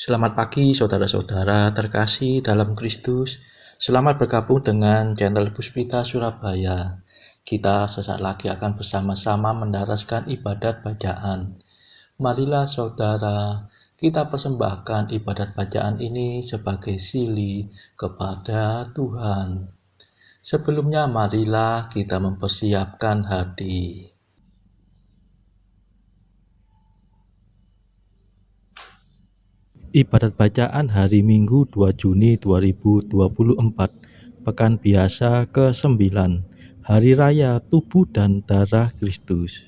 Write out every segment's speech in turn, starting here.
Selamat pagi saudara-saudara terkasih dalam Kristus. Selamat bergabung dengan channel Puspita Surabaya. Kita sesaat lagi akan bersama-sama mendaraskan ibadat bacaan. Marilah saudara, kita persembahkan ibadat bacaan ini sebagai sili kepada Tuhan. Sebelumnya marilah kita mempersiapkan hati. Ibadat bacaan hari Minggu 2 Juni 2024, Pekan Biasa ke-9, Hari Raya Tubuh dan Darah Kristus.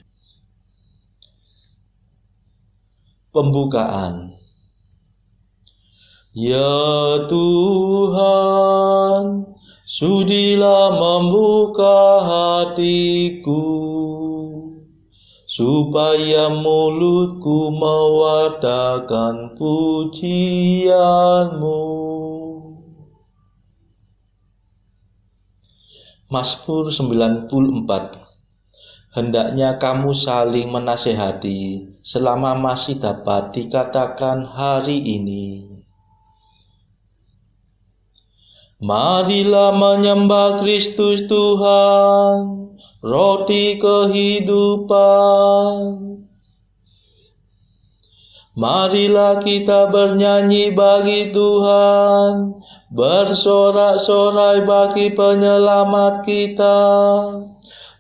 Pembukaan. Ya Tuhan, sudilah membuka hatiku, supaya mulutku mewartakan pujian-Mu. Mazmur 94. Hendaknya kamu saling menasehati selama masih dapat dikatakan hari ini. Marilah menyembah Kristus Tuhan, roti kehidupan. Marilah kita bernyanyi bagi Tuhan, bersorak-sorai bagi penyelamat kita,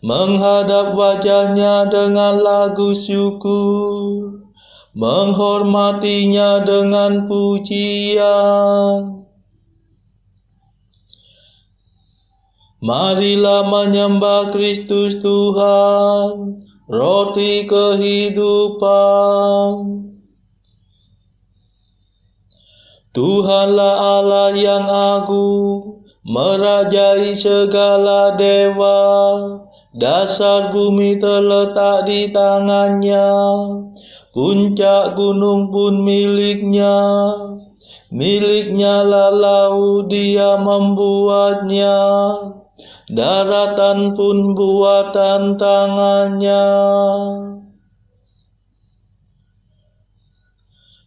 menghadap wajahnya dengan lagu syukur, menghormatinya dengan pujian. Marilah menyembah Kristus Tuhan, roti kehidupan. Tuhanlah Allah yang agung, merajai segala dewa. Dasar bumi terletak di tangannya, puncak gunung pun miliknya. Miliknya lah laut, dia membuatnya, daratan pun buatan tangannya.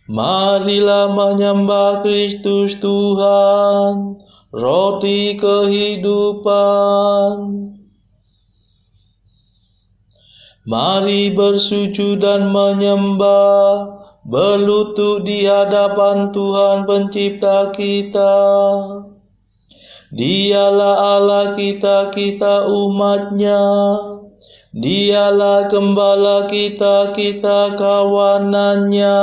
Marilah menyembah Kristus Tuhan, roti kehidupan. Mari bersujud dan menyembah, berlutut di hadapan Tuhan pencipta kita. Dialah Allah kita, kita umatnya. Dialah gembala kita, kita kawanannya.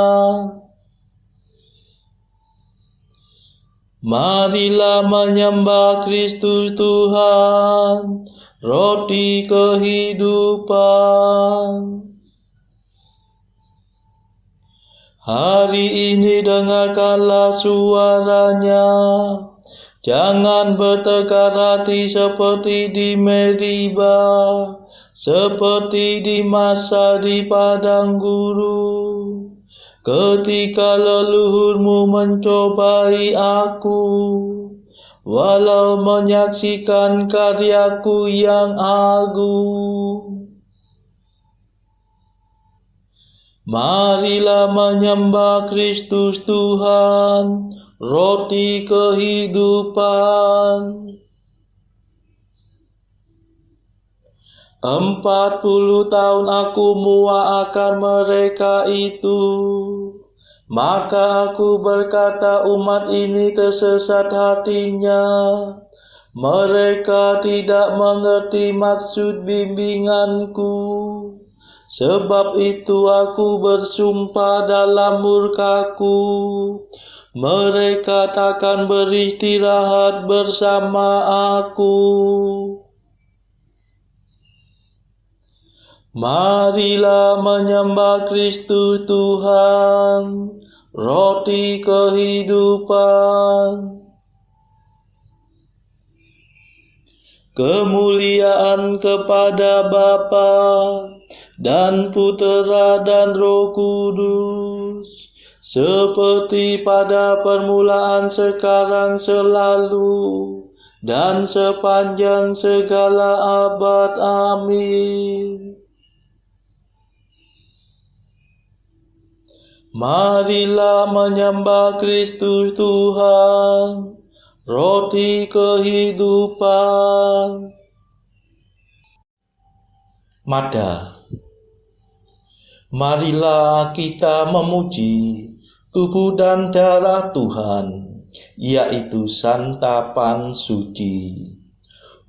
Marilah menyembah Kristus Tuhan, roti kehidupan. Hari ini dengarkanlah suaranya. Jangan bertekar hati seperti di Meriba, seperti di masa di padang gurun, ketika leluhurmu mencobai aku, walau menyaksikan karyaku yang agung. Marilah menyembah Kristus Tuhan, roti kehidupan. 40 tahun aku muak akan mereka itu. Maka aku berkata, umat ini tersesat hatinya. Mereka tidak mengerti maksud bimbinganku. Sebab itu aku bersumpah dalam murkaku, mereka takkan beristirahat bersama aku. Marilah menyembah Kristus Tuhan, roti kehidupan. Kemuliaan kepada Bapa dan Putera dan Roh Kudus, seperti pada permulaan, sekarang, selalu, dan sepanjang segala abad. Amin. Marilah menyembah Kristus Tuhan, roti kehidupan. Mada. Marilah kita memuji tubuh dan darah Tuhan, yaitu santapan suci.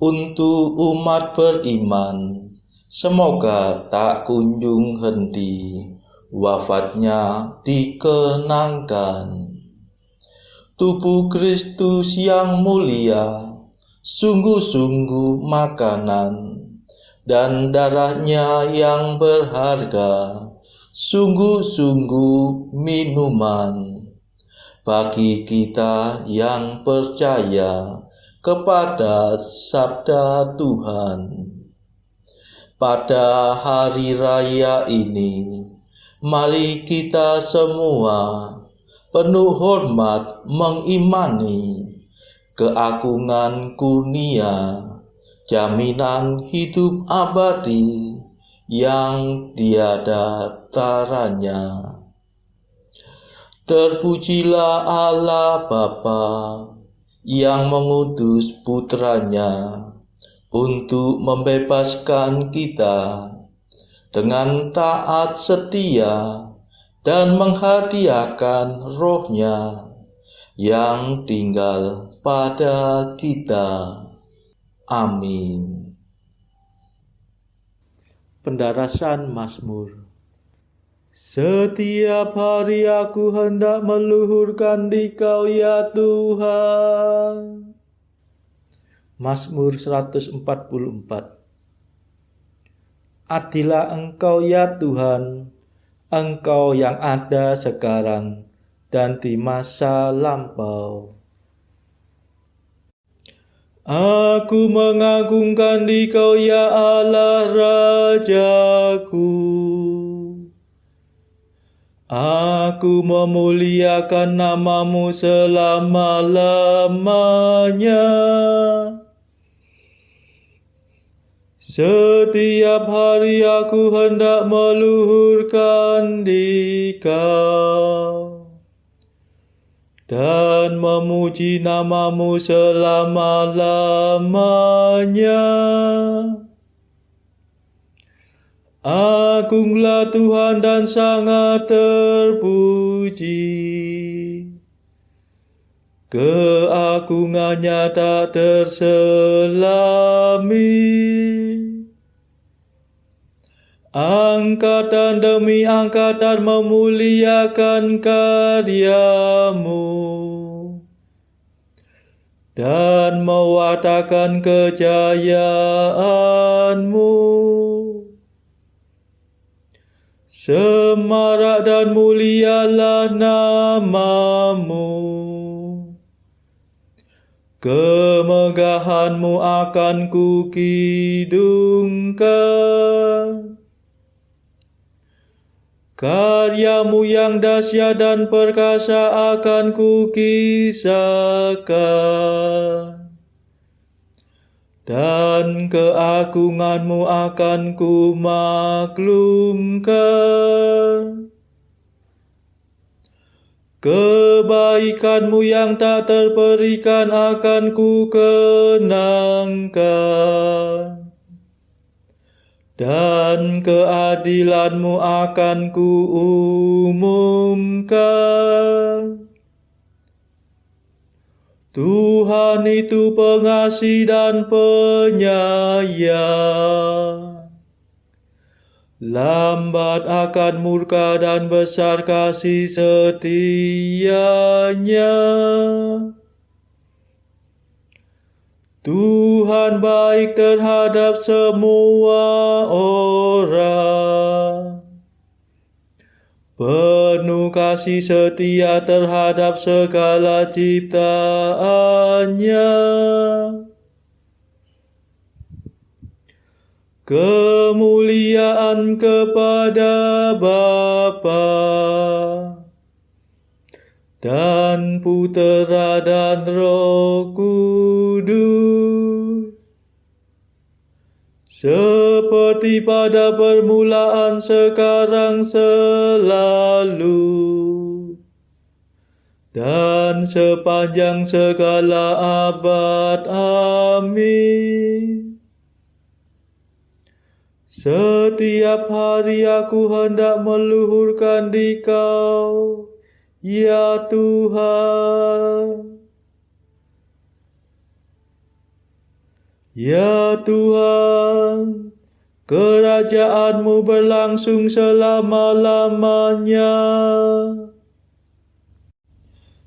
Untuk umat beriman, semoga tak kunjung henti, wafatnya dikenangkan. Tubuh Kristus yang mulia, sungguh-sungguh makanan, dan darahnya yang berharga, sungguh-sungguh minuman. Bagi kita yang percaya kepada sabda Tuhan. Pada hari raya ini, mari kita semua penuh hormat mengimani keagungan kurnia, jaminan hidup abadi yang tiada taranya. Terpujilah Allah Bapa yang mengutus putranya untuk membebaskan kita dengan taat setia dan menghadiahkan rohnya yang tinggal pada kita. Amin. Pendarasan Mazmur. Setiap hari aku hendak meluhurkan Dikau ya Tuhan. Mazmur 144. Adilah Engkau ya Tuhan, Engkau yang ada sekarang dan di masa lampau. Aku mengagungkan Dikau ya Allah Rajaku. Aku memuliakan nama-Mu selama-lamanya. Setiap hari aku hendak meluhurkan Dikau dan memuji nama-Mu selama-lamanya. Agunglah Tuhan dan sangat terpuji. Keagungannya tak terselami. Angkatan demi angkatan memuliakan karya-Mu dan mewartakan kejayaan-Mu. Semarak dan mulialah nama-Mu. Kemegahan-Mu akan kukidungkan. Karya-Mu yang dahsyat dan perkasa akan kukisahkan. Dan keagungan-Mu akan kumaklumkan. Kebaikan-Mu yang tak terperikan akan kukenangkan. Dan keadilan-Mu akan kuumumkan. Tuhan itu pengasih dan penyayang, lambat akan murka dan besar kasih setianya. Tuhan baik terhadap semua orang, penuh kasih setia terhadap segala ciptaannya. Kemuliaan kepada Bapa dan Putera dan Roh Kudus, seperti pada permulaan, sekarang, selalu, dan sepanjang segala abad. Amin. Setiap hari aku hendak meluhurkan Dikau, ya Tuhan. Ya Tuhan, kerajaan-Mu berlangsung selama-lamanya.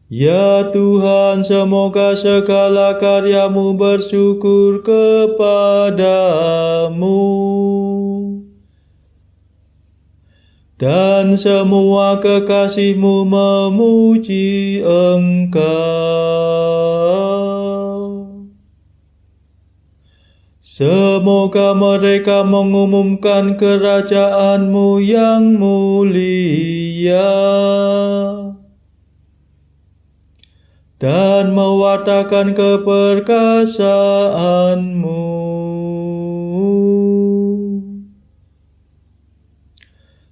Ya Tuhan, semoga segala karya-Mu bersyukur kepadamu, dan semua kekasih-Mu memuji Engkau. Semoga mereka mengumumkan kerajaan-Mu yang mulia, dan mewartakan keperkasaan-Mu.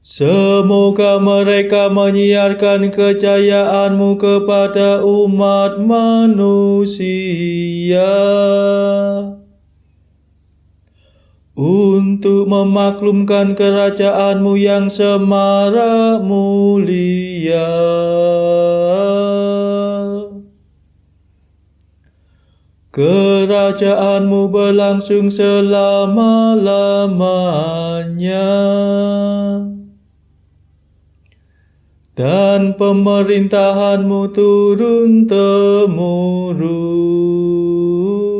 Semoga mereka menyiarkan kejayaan-Mu kepada umat manusia, untuk memaklumkan kerajaan-Mu yang semarak mulia. Kerajaan-Mu berlangsung selama-lamanya, dan pemerintahan-Mu turun-temurun.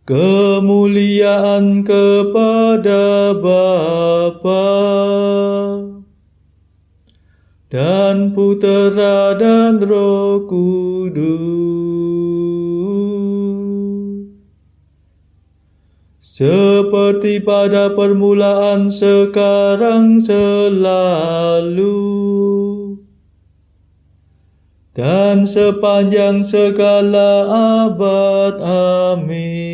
Kemuliaan kepada Bapa dan Putera dan Roh Kudus, seperti pada permulaan, sekarang, selalu, dan sepanjang segala abad. Amin.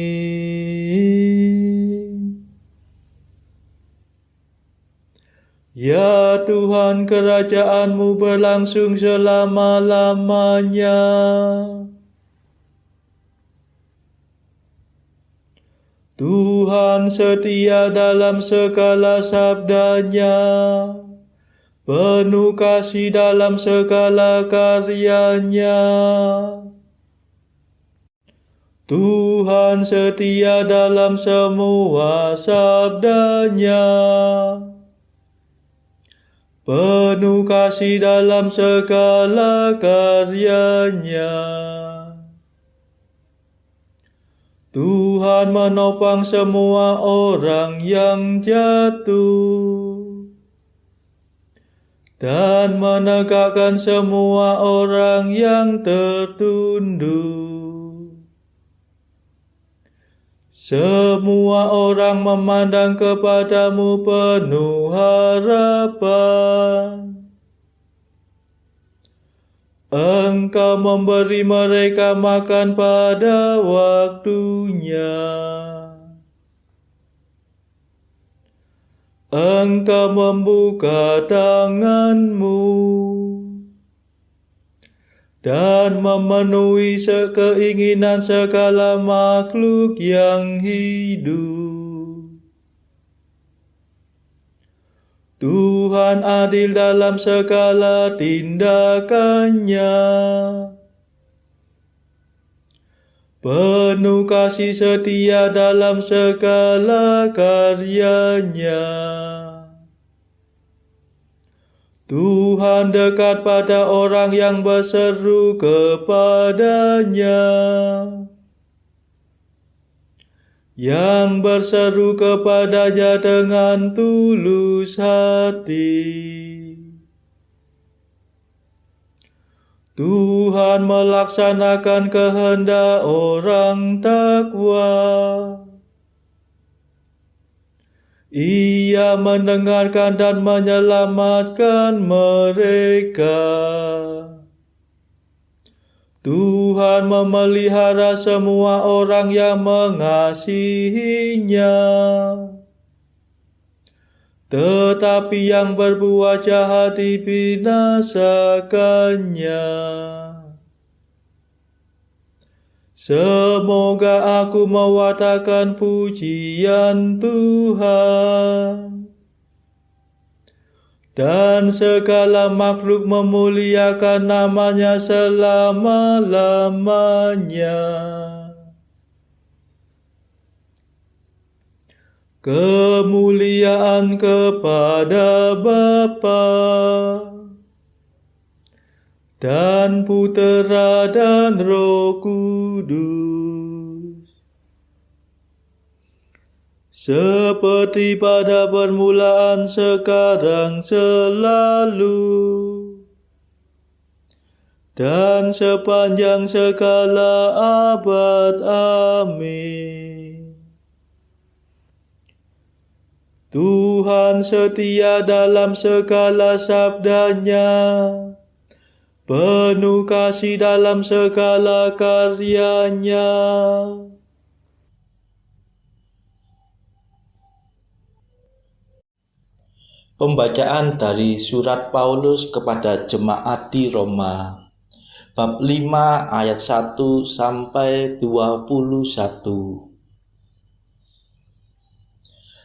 Ya Tuhan, kerajaan-Mu berlangsung selama-lamanya. Tuhan setia dalam segala sabda-Nya, penuh kasih dalam segala karya-Nya. Tuhan setia dalam semua sabda-Nya, penuh kasih dalam segala karya-Nya. Tuhan menopang semua orang yang jatuh, dan menegakkan semua orang yang tertunduk. Semua orang memandang kepada-Mu penuh harapan. Engkau memberi mereka makan pada waktunya. Engkau membuka tangan-Mu dan memenuhi keinginan segala makhluk yang hidup. Tuhan adil dalam segala tindakan-Nya, penuh kasih setia dalam segala karya-Nya. Tuhan dekat pada orang yang berseru kepada-Nya, yang berseru kepada-Nya dengan tulus hati. Tuhan melaksanakan kehendak orang takwa. Ia mendengarkan dan menyelamatkan mereka. Tuhan memelihara semua orang yang mengasihinya, tetapi yang berbuat jahat dibinasakannya. Semoga aku mewartakan pujian Tuhan, dan segala makhluk memuliakan namanya selama-lamanya. Kemuliaan kepada Bapa dan Putera dan Roh Kudus, seperti pada permulaan, sekarang, selalu, dan sepanjang segala abad. Amin. Tuhan setia dalam segala sabdanya, penuh kasih dalam segala karyanya. Pembacaan dari surat Paulus kepada jemaat di Roma, bab 5 ayat 1 sampai 21.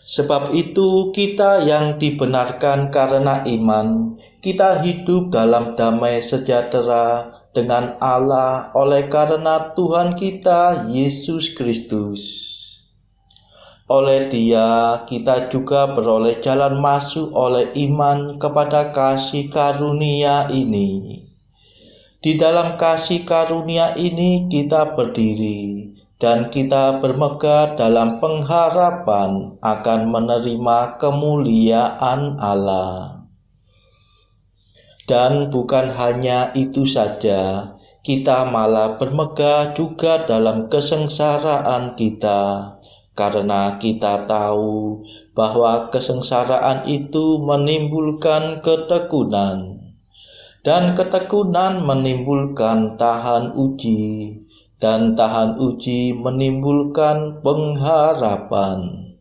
Sebab itu kita yang dibenarkan karena iman, kita hidup dalam damai sejahtera dengan Allah oleh karena Tuhan kita Yesus Kristus. Oleh Dia kita juga beroleh jalan masuk oleh iman kepada kasih karunia ini. Di dalam kasih karunia ini kita berdiri, dan kita bermegah dalam pengharapan akan menerima kemuliaan Allah. Dan bukan hanya itu saja, kita malah bermegah juga dalam kesengsaraan kita, karena kita tahu bahwa kesengsaraan itu menimbulkan ketekunan, dan ketekunan menimbulkan tahan uji, dan tahan uji menimbulkan pengharapan.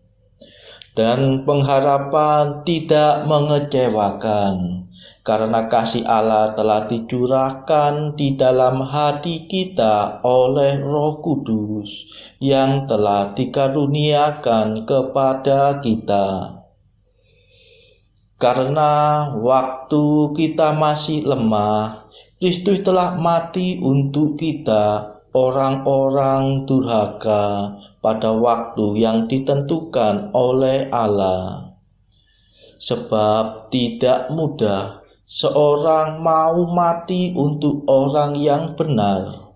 Dan pengharapan tidak mengecewakan, karena kasih Allah telah dicurahkan di dalam hati kita oleh Roh Kudus yang telah dikaruniakan kepada kita. Karena waktu kita masih lemah, Kristus telah mati untuk kita, orang-orang durhaka, pada waktu yang ditentukan oleh Allah. Sebab tidak mudah seorang mau mati untuk orang yang benar,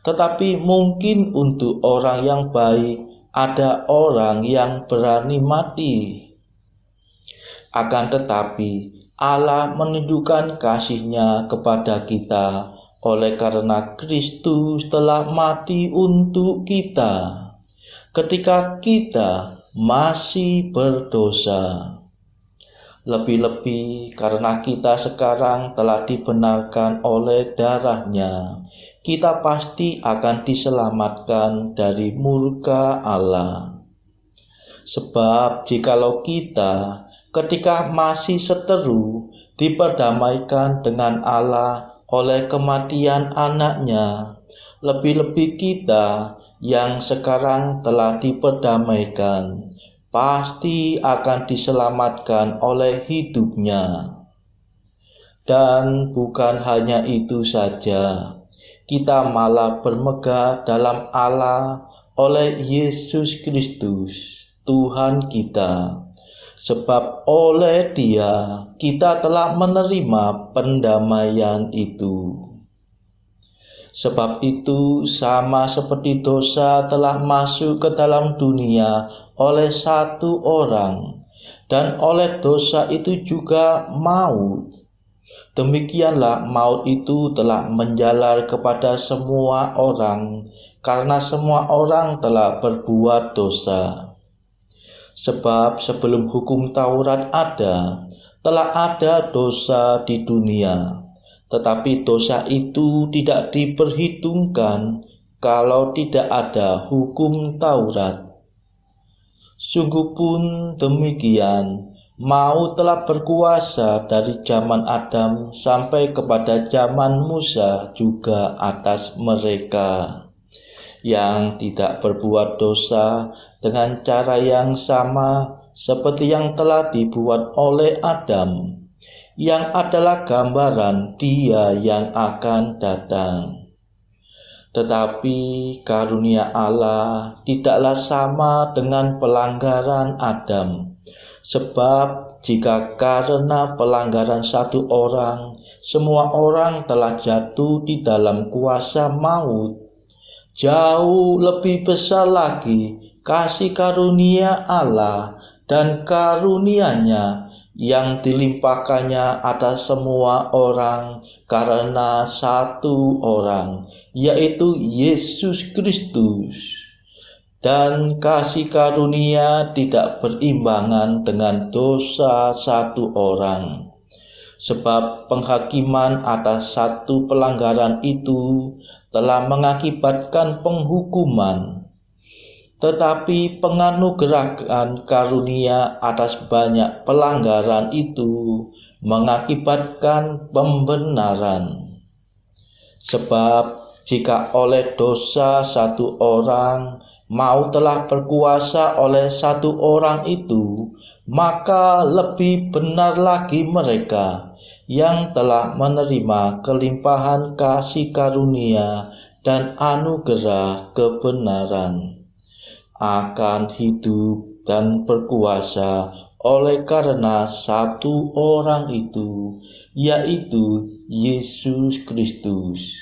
tetapi mungkin untuk orang yang baik ada orang yang berani mati. Akan tetapi Allah menunjukkan kasih-Nya kepada kita oleh karena Kristus telah mati untuk kita ketika kita masih berdosa. Lebih-lebih karena kita sekarang telah dibenarkan oleh darah-Nya, kita pasti akan diselamatkan dari murka Allah. Sebab jikalau kita ketika masih seteru diperdamaikan dengan Allah oleh kematian anaknya, lebih-lebih kita yang sekarang telah diperdamaikan pasti akan diselamatkan oleh hidupnya. Dan bukan hanya itu saja, kita malah bermegah dalam Allah oleh Yesus Kristus Tuhan kita. Sebab oleh Dia kita telah menerima pendamaian itu. Sebab itu sama seperti dosa telah masuk ke dalam dunia oleh satu orang, dan oleh dosa itu juga maut. Demikianlah maut itu telah menjalar kepada semua orang, karena semua orang telah berbuat dosa. Sebab sebelum hukum Taurat ada, telah ada dosa di dunia. Tetapi dosa itu tidak diperhitungkan kalau tidak ada hukum Taurat. Sungguh pun demikian, maut telah berkuasa dari zaman Adam sampai kepada zaman Musa juga atas mereka yang tidak berbuat dosa dengan cara yang sama seperti yang telah dibuat oleh Adam, yang adalah gambaran Dia yang akan datang. Tetapi karunia Allah tidaklah sama dengan pelanggaran Adam. Sebab jika karena pelanggaran satu orang, semua orang telah jatuh di dalam kuasa maut, jauh lebih besar lagi kasih karunia Allah dan karunia-Nya yang dilimpahkannya atas semua orang karena satu orang, yaitu Yesus Kristus. Dan kasih karunia tidak berimbangan dengan dosa satu orang. Sebab penghakiman atas satu pelanggaran itu telah mengakibatkan penghukuman. Tetapi penganugerahan karunia atas banyak pelanggaran itu mengakibatkan pembenaran. Sebab jika oleh dosa satu orang maut telah berkuasa oleh satu orang itu, maka lebih benar lagi mereka yang telah menerima kelimpahan kasih karunia dan anugerah kebenaran akan hidup dan berkuasa oleh karena satu orang itu, yaitu Yesus Kristus.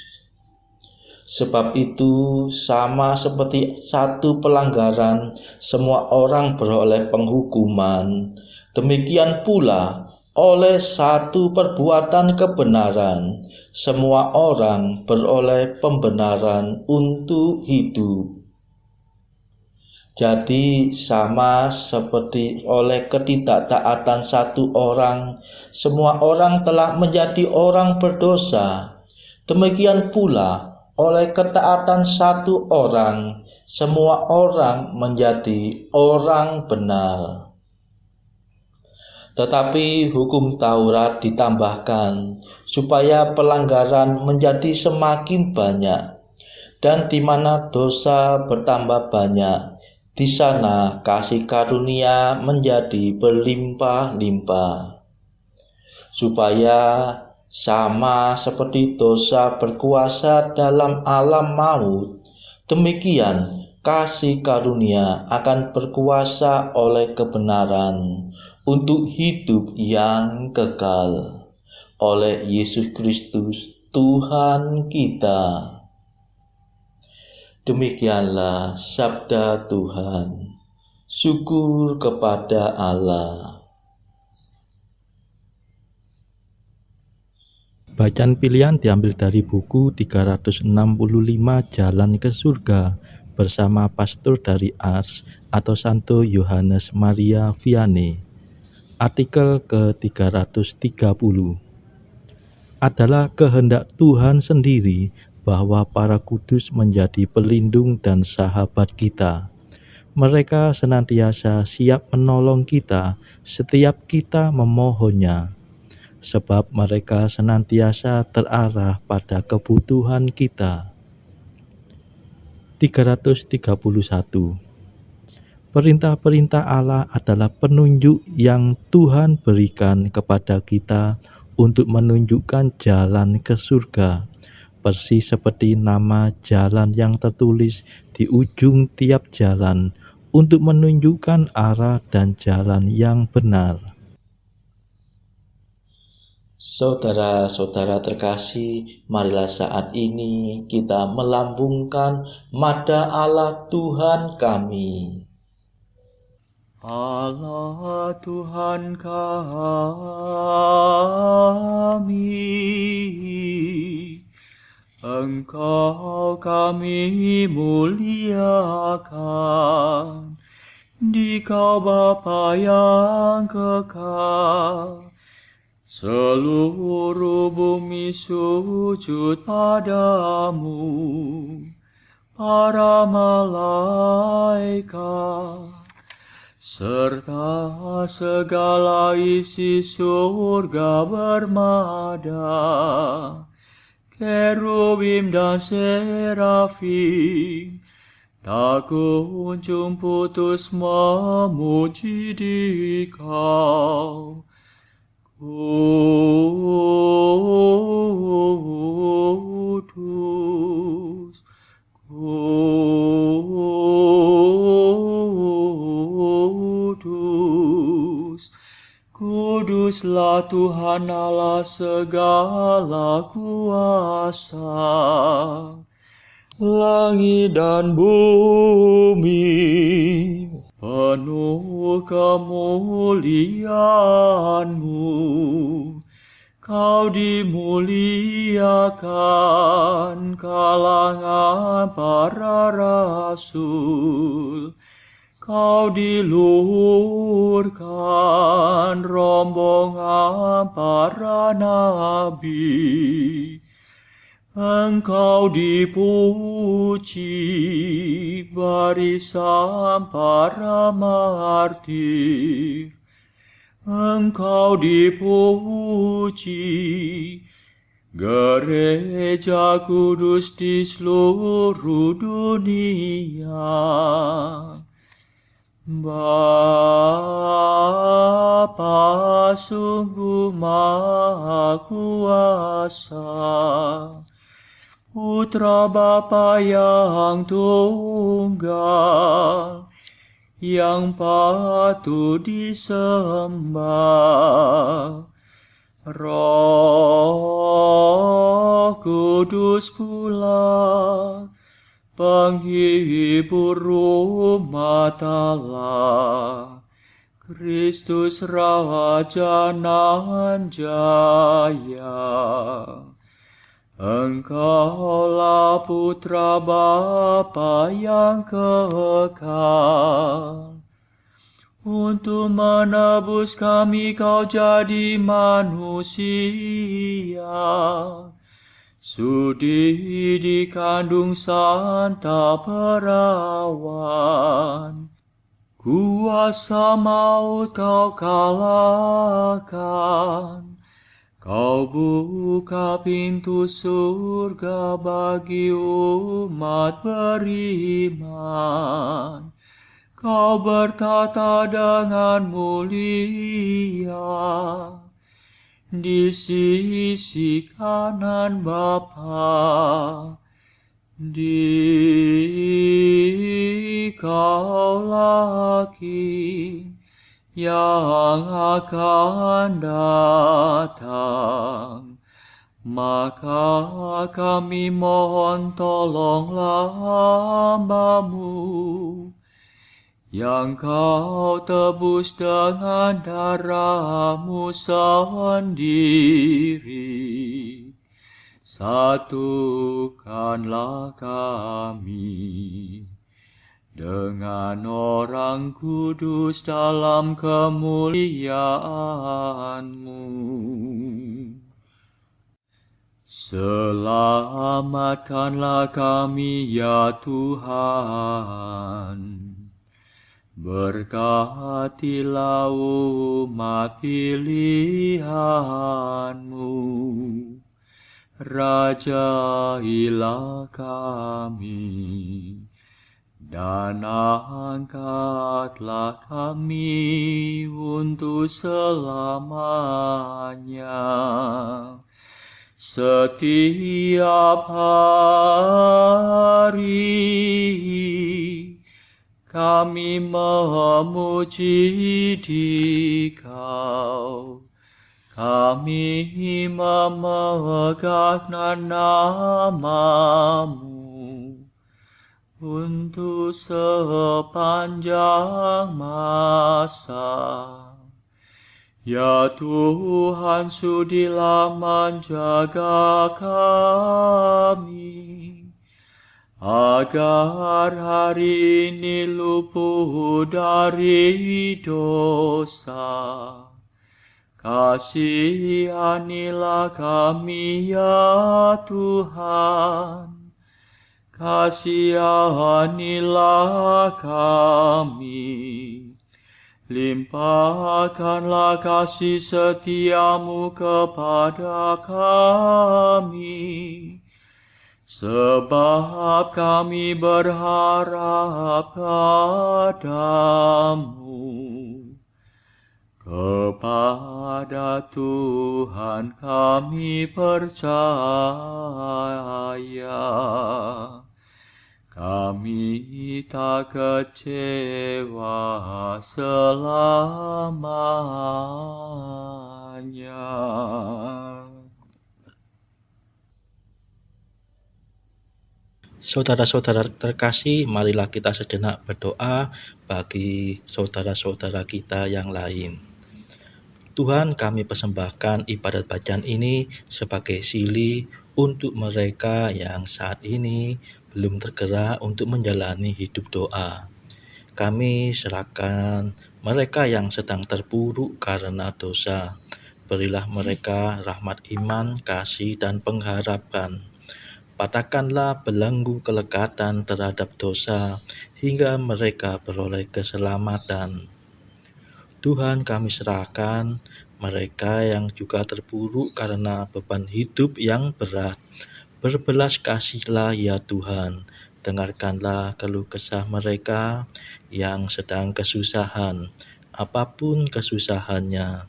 Sebab itu sama seperti satu pelanggaran semua orang beroleh penghukuman, demikian pula oleh satu perbuatan kebenaran semua orang beroleh pembenaran untuk hidup. Jadi sama seperti oleh ketidaktaatan satu orang, semua orang telah menjadi orang berdosa. Demikian pula oleh ketaatan satu orang, semua orang menjadi orang benar. Tetapi hukum Taurat ditambahkan supaya pelanggaran menjadi semakin banyak, dan di mana dosa bertambah banyak, di sana kasih karunia menjadi berlimpah-limpah. Supaya sama seperti dosa berkuasa dalam alam maut, demikian kasih karunia akan berkuasa oleh kebenaran untuk hidup yang kekal oleh Yesus Kristus Tuhan kita. Demikianlah sabda Tuhan. Syukur kepada Allah. Bacaan pilihan diambil dari buku 365 Jalan ke Surga bersama pastor dari Ars atau Santo Yohanes Maria Vianney. Artikel ke-330. Adalah kehendak Tuhan sendiri bahwa para kudus menjadi pelindung dan sahabat kita. Mereka senantiasa siap menolong kita setiap kita memohonnya, sebab mereka senantiasa terarah pada kebutuhan kita. 331. Perintah-perintah Allah adalah penunjuk yang Tuhan berikan kepada kita untuk menunjukkan jalan ke surga, persis seperti nama jalan yang tertulis di ujung tiap jalan untuk menunjukkan arah dan jalan yang benar. Saudara-saudara terkasih, marilah saat ini kita melambungkan mada Allah Tuhan kami. Allah Tuhan kami, Engkau kami muliakan, Dikau Bapa yang kekal, Seluruh bumi sujud padamu, para malaikat, serta segala isi surga bermada, kerubim dan serafim, tak kunjung putus memuji Dikau. Kudus, kudus, kuduslah Tuhan Allah segala kuasa. Langit dan bumi penuh kemuliaan-Mu. Kau dimuliakan kalangan para rasul. Kau diluhurkan rombongan para nabi. Engkau dipuji barisan para martir. Engkau dipuji gereja kudus di seluruh dunia. Bapa sungguh Maha Kuasa, Putra Bapa yang tunggal, yang patut disembah. Roh Kudus pula, penghibur umat Allah, Kristus Raja nan jaya. Engkaulah Putra Bapa yang kekal. Untuk menebus kami Kau jadi manusia. Sudi dikandung Santa Perawan. Kuasa maut Kau kalahkan. Kau buka pintu surga bagi umat beriman. Kau bertata dengan mulia di sisi kanan Bapa. Dikaulah King yang akan datang. Maka kami mohon tolonglah hamba-Mu yang Kau tebus dengan darah-Mu sendiri. Satukanlah kami dengan orang kudus dalam kemuliaan-Mu. Selamatkanlah kami ya Tuhan. Berkatilah umat pilihan-Mu. Rajailah kami. Dan angkatlah kami untuk selamanya. Setiap hari kami memuji Dikau. Kami memegang nama-Mu untuk sepanjang masa. Ya Tuhan, sudilah menjaga kami, agar hari ini luput dari dosa. Kasihanilah kami ya Tuhan, kasihanilah kami. Limpahkanlah kasih setiamu kepada kami, sebab kami berharap padamu. Kepada Tuhan kami percaya, kami tak kecewa selamanya. Saudara-saudara terkasih, marilah kita sejenak berdoa bagi saudara-saudara kita yang lain. Tuhan, kami persembahkan ibadat bacaan ini sebagai sili untuk mereka yang saat ini belum tergerak untuk menjalani hidup doa. Kami serahkan mereka yang sedang terpuruk karena dosa. Berilah mereka rahmat iman, kasih, dan pengharapan. Patahkanlah belenggu kelekatan terhadap dosa hingga mereka beroleh keselamatan. Tuhan, kami serahkan mereka yang juga terpuruk karena beban hidup yang berat. Berbelas kasihlah ya Tuhan, dengarkanlah keluh kesah mereka yang sedang kesusahan, apapun kesusahannya.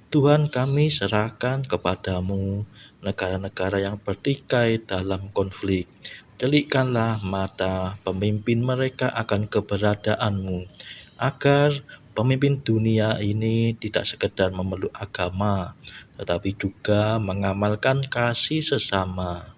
Tuhan, kami serahkan kepadamu negara-negara yang bertikai dalam konflik. Celikkanlah mata pemimpin mereka akan keberadaanmu, agar pemimpin dunia ini tidak sekedar memeluk agama, tetapi juga mengamalkan kasih sesama.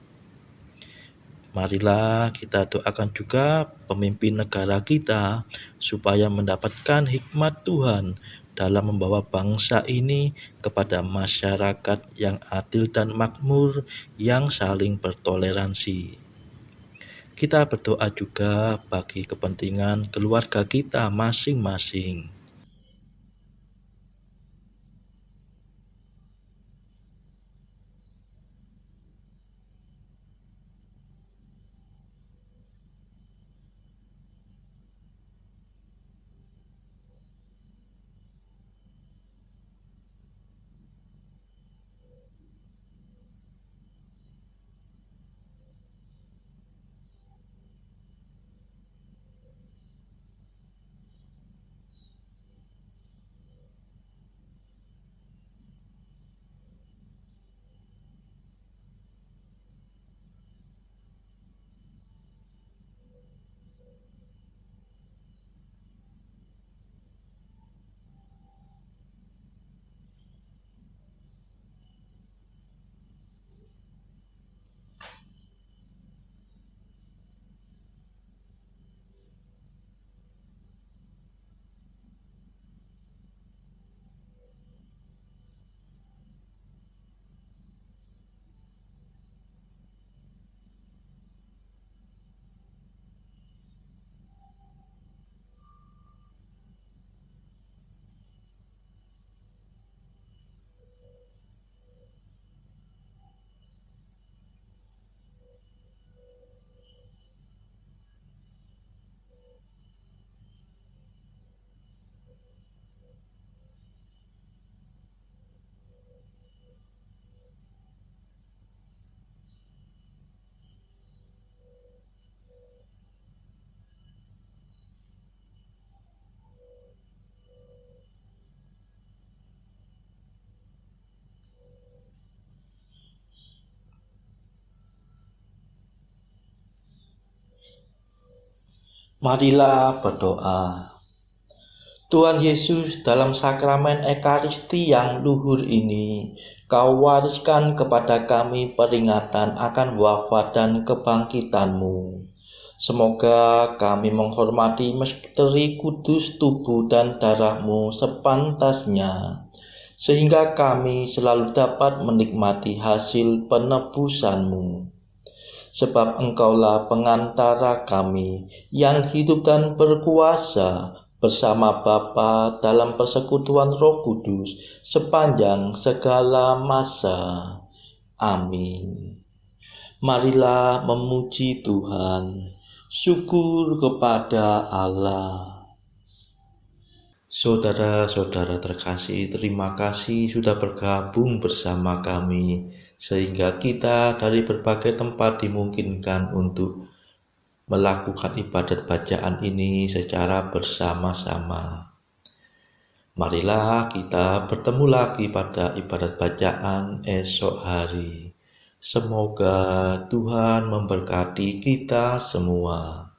Marilah kita doakan juga pemimpin negara kita supaya mendapatkan hikmat Tuhan dalam membawa bangsa ini kepada masyarakat yang adil dan makmur yang saling bertoleransi. Kita berdoa juga bagi kepentingan keluarga kita masing-masing. Marilah berdoa. Tuhan Yesus, dalam sakramen Ekaristi yang luhur ini, Kau wariskan kepada kami peringatan akan wafat dan kebangkitan-Mu. Semoga kami menghormati misteri kudus tubuh dan darah-Mu sepantasnya, sehingga kami selalu dapat menikmati hasil penebusan-Mu. Sebab Engkaulah pengantara kami yang hidup dan berkuasa bersama Bapa dalam persekutuan Roh Kudus sepanjang segala masa. Amin. Marilah memuji Tuhan. Syukur kepada Allah. Saudara-saudara terkasih, terima kasih sudah bergabung bersama kami, sehingga kita dari berbagai tempat dimungkinkan untuk melakukan ibadat bacaan ini secara bersama-sama. Marilah kita bertemu lagi pada ibadat bacaan esok hari. Semoga Tuhan memberkati kita semua.